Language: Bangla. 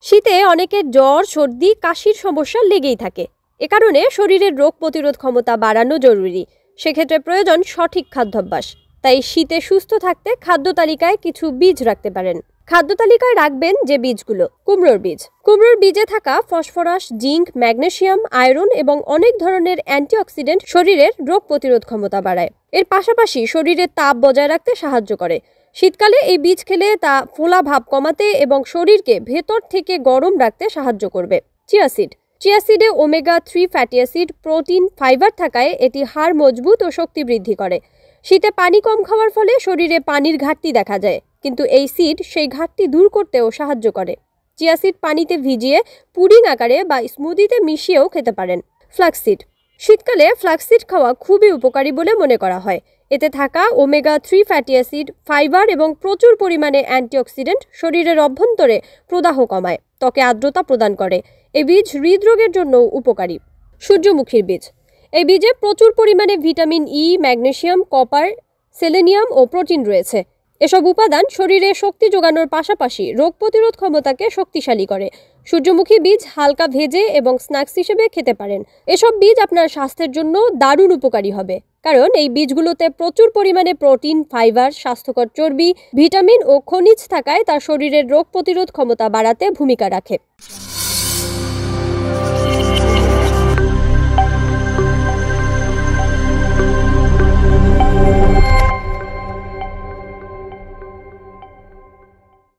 শীতে অনেকের জ্বর, সর্দি, কাশির সমস্যা লেগেই থাকে। এ কারণে শরীরের রোগ প্রতিরোধ ক্ষমতা বাড়ানো জরুরি। সেক্ষেত্রে প্রয়োজন সঠিক খাদ্যাভ্যাস। তাই শীতে সুস্থ থাকতে খাদ্য তালিকায় কিছু বীজ রাখতে পারেন। খাদ্য তালিকায় রাখবেন যে বীজগুলো: কুমড়োর বীজ। কুমড়োর বীজে থাকা ফসফরাস, জিঙ্ক, ম্যাগনেসিয়াম, আয়রন এবং অনেক ধরনের অ্যান্টিঅক্সিডেন্ট শরীরের রোগ প্রতিরোধ ক্ষমতা বাড়ায়। এর পাশাপাশি শরীরের তাপ বজায় রাখতে সাহায্য করে। শীতকালে এই বীজ খেলে তা ফোলা ভাব কমাতে এবং শরীরকে ভেতর থেকে গরম রাখতে সাহায্য করবে। Chia seed. চিয়া সিডে omega three fatty acid, protein, fibre থাকায় এটি হাড় মজবুত ও শক্তি বৃদ্ধি করে। শীতে পানি কম খাওয়ার ফলে শরীরে পানির ঘাটতি দেখা যায়, কিন্তু এই সিড সেই ঘাটতি দূর করতেও সাহায্য করে। চিয়া সিড পানিতে ভিজিয়ে পুডিং আকারে বা স্মুদিতে মিশিয়েও খেতে পারেন। ফ্লাক্সসিড। শীতকালে ফ্লাক্সসিড খাওয়া খুবই উপকারী বলে মনে করা হয়। এতে থাকা ওমেগা-3 ফ্যাটি অ্যাসিড, ফাইবার এবং প্রচুর পরিমাণে অ্যান্টিঅক্সিডেন্ট শরীরের অভ্যন্তরে প্রদাহ কমায়, ত্বকে আর্দ্রতা প্রদান করে। এই বীজ হৃদরোগের জন্য উপকারী। সূর্যমুখীর বীজ। এই বীজে প্রচুর পরিমাণে vitamin E, magnesium, copper, selenium ও প্রোটিন রয়েছে। এসব উপাদান শরীরে শক্তি যোগানোর পাশাপাশি রোগ প্রতিরোধ ক্ষমতাকে শক্তিশালী করে। সূর্যমুখী বীজ হালকা ভেজে এবং স্ন্যাক্স হিসেবে খেতে পারেন। এসব বীজ আপনার স্বাস্থ্যের জন্য দারুণ উপকারী হবে, কারণ এই বীজগুলোতে প্রচুর পরিমাণে প্রোটিন, ফাইবার, স্বাস্থ্যকর চর্বি, ভিটামিন ও খনিজ থাকায় তা শরীরের রোগ প্রতিরোধ ক্ষমতা বাড়াতে ভূমিকা রাখে।